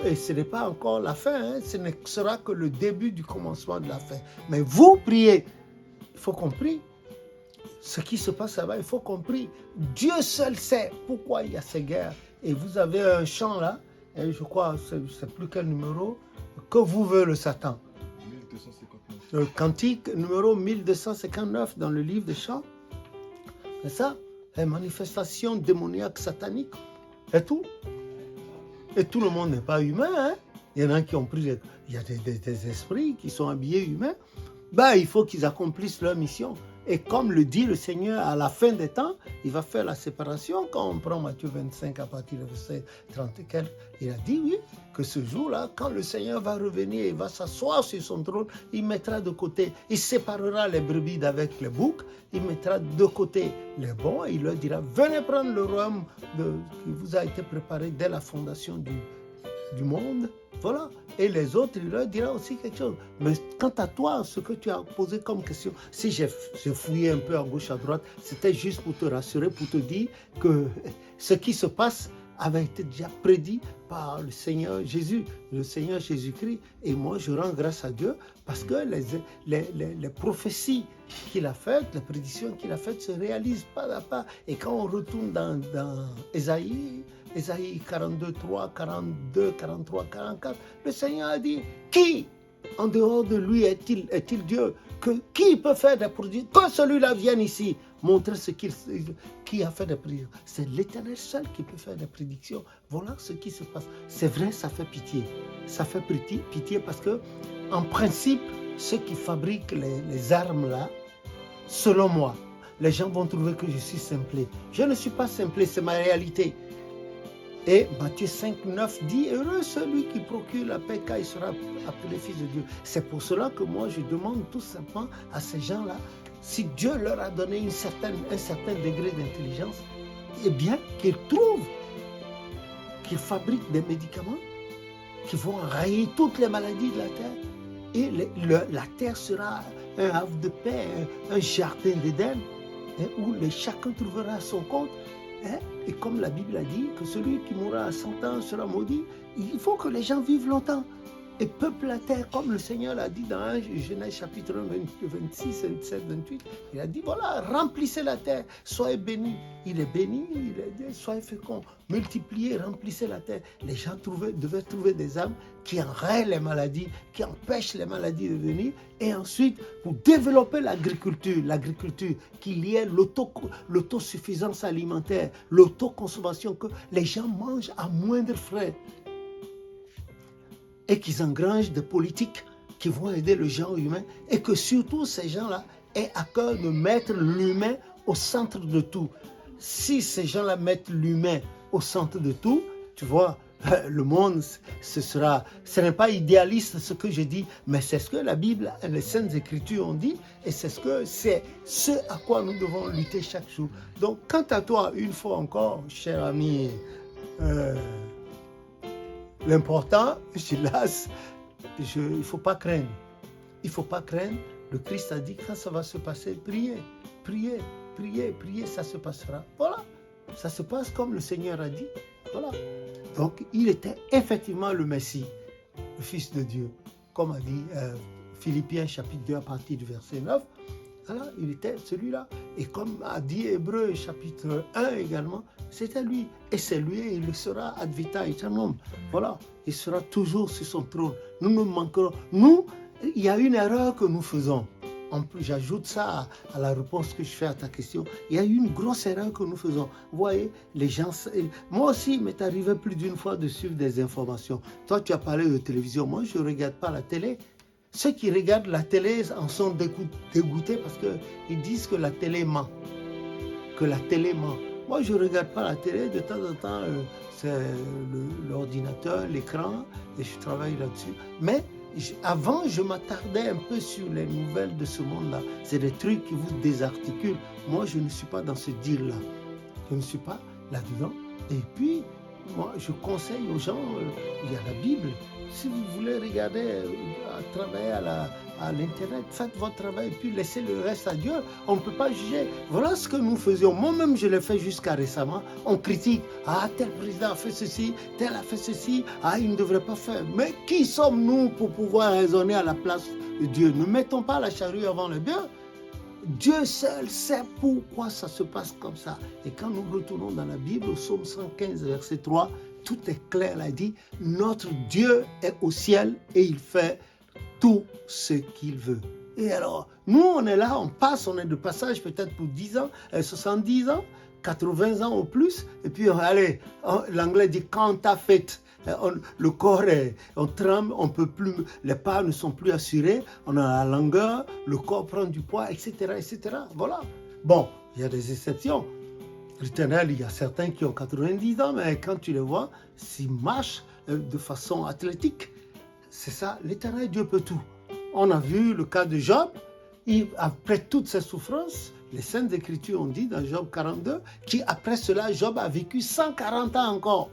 et ce n'est pas encore la fin, ce ne sera que le début du commencement de la fin. Mais vous priez, il faut qu'on prie. Ce qui se passe là-bas, il faut qu'on prie. Dieu seul sait pourquoi il y a ces guerres. Et vous avez un chant là, et je crois, je ne sais plus quel numéro, que vous veut le Satan. 1259. Le cantique numéro 1259 dans le livre des chants. C'est ça, les manifestations démoniaques sataniques. Et tout. Et tout le monde n'est pas humain. Hein? Il y en a qui ont pris, il y a des esprits qui sont habillés humains. Ben, il faut qu'ils accomplissent leur mission. Et comme le dit le Seigneur, à la fin des temps, il va faire la séparation. Quand on prend Matthieu 25 à partir du verset 34, il a dit oui, que ce jour-là, quand le Seigneur va revenir et va s'asseoir sur son trône, il mettra de côté, il séparera les brebis d'avec les boucs, il mettra de côté les bons et il leur dira, venez prendre le royaume qui vous a été préparé dès la fondation du monde. Voilà. Et les autres, il leur dira aussi quelque chose. Mais quant à toi, ce que tu as posé comme question, si j'ai fouillé un peu à gauche, à droite, c'était juste pour te rassurer, pour te dire que ce qui se passe avait été déjà prédit par le Seigneur Jésus, le Seigneur Jésus-Christ. Et moi, je rends grâce à Dieu parce que les prophéties qu'il a faites, les prédictions qu'il a faites se réalisent pas à pas. Et quand on retourne dans Ésaïe 42, 3, 42, 43, 44, le Seigneur a dit, qui en dehors de lui est-il Dieu? Qui peut faire des prédictions? Que celui-là vienne ici montrer qui a fait des prédictions. C'est l'Éternel seul qui peut faire des prédictions. Voilà ce qui se passe. C'est vrai, ça fait pitié. Ça fait pitié parce que, en principe, ceux qui fabriquent les armes là, selon moi, les gens vont trouver que je suis simplé. Je ne suis pas simplé, c'est ma réalité. Et Matthieu 5, 9 dit, heureux celui qui procure la paix car il sera appelé fils de Dieu. C'est pour cela que moi je demande tout simplement à ces gens-là, si Dieu leur a donné un certain degré d'intelligence, eh bien qu'ils trouvent, qu'ils fabriquent des médicaments qui vont enrayer toutes les maladies de la terre. Et la terre sera un havre de paix, un jardin d'Éden, où chacun trouvera son compte. Et comme la Bible a dit que celui qui mourra à 100 ans sera maudit, il faut que les gens vivent longtemps. Et peuple la terre, comme le Seigneur l'a dit dans Genèse chapitre 1, 26, 27, 28, il a dit, voilà, remplissez la terre, soyez bénis. Il est béni, soyez féconds, multipliez, remplissez la terre. Les gens devaient trouver des âmes qui enrayent les maladies, qui empêchent les maladies de venir. Et ensuite, pour développer l'agriculture, qu'il y ait l'autosuffisance alimentaire, l'autoconsommation, que les gens mangent à moindre frais. Et qu'ils engrangent des politiques qui vont aider le genre humain et que surtout ces gens-là aient à cœur de mettre l'humain au centre de tout. Si ces gens-là mettent l'humain au centre de tout, tu vois, le monde, ce n'est pas idéaliste ce que je dis, mais c'est ce que la Bible et les Saintes Écritures ont dit et c'est ce à quoi nous devons lutter chaque jour. Donc, quant à toi, une fois encore, cher ami, l'important, hélas, il ne faut pas craindre. Il ne faut pas craindre. Le Christ a dit, quand ça va se passer, priez, priez, priez, priez, ça se passera. Voilà, ça se passe comme le Seigneur a dit. Voilà. Donc, il était effectivement le Messie, le Fils de Dieu. Comme a dit Philippiens chapitre 2 à partir du verset 9. Voilà, il était celui-là. Et comme a dit Hébreux chapitre 1 également, c'était lui. Et c'est lui et il le sera ad vitam aeternam. Voilà, il sera toujours sur son trône. Nous ne manquerons. Nous, il y a une erreur que nous faisons. En plus, j'ajoute ça à la réponse que je fais à ta question. Il y a une grosse erreur que nous faisons. Vous voyez, les gens... Moi aussi, il m'est arrivé plus d'une fois de suivre des informations. Toi, tu as parlé de télévision. Moi, je ne regarde pas la télé. Ceux qui regardent la télé en sont dégoûtés parce qu'ils disent que la télé ment. Que la télé ment. Moi, je ne regarde pas la télé. De temps en temps, c'est l'ordinateur, l'écran, et je travaille là-dessus. Mais avant, je m'attardais un peu sur les nouvelles de ce monde-là. C'est des trucs qui vous désarticulent. Moi, je ne suis pas dans ce deal-là. Je ne suis pas là-dedans. Et puis, moi, je conseille aux gens, il y a la Bible. Si vous voulez regarder, travailler à à l'Internet, faites votre travail et puis laissez le reste à Dieu. On ne peut pas juger. Voilà ce que nous faisions. Moi-même, je l'ai fait jusqu'à récemment. On critique. Ah, tel président a fait ceci, tel a fait ceci. Ah, il ne devrait pas faire. Mais qui sommes-nous pour pouvoir raisonner à la place de Dieu? Ne mettons pas la charrue avant le bœuf. Dieu seul sait pourquoi ça se passe comme ça. Et quand nous retournons dans la Bible, au psaume 115, verset 3, tout est clair, là, il dit, notre Dieu est au ciel et il fait tout ce qu'il veut. Et alors, nous, on est là, on passe, on est de passage peut-être pour 10 ans, 70 ans, 80 ans au plus, et puis allez, l'anglais dit quand t'as fait. Le corps on tremble, on peut plus, les pas ne sont plus assurés, on a la langueur, le corps prend du poids, etc., etc. Voilà. Bon, il y a des exceptions. L'Éternel, il y a certains qui ont 90 ans, mais quand tu les vois, s'ils marchent de façon athlétique, c'est ça, l'Éternel, Dieu peut tout. On a vu le cas de Job, après toutes ses souffrances, les Saintes Écritures ont dit dans Job 42, qu'après cela, Job a vécu 140 ans encore.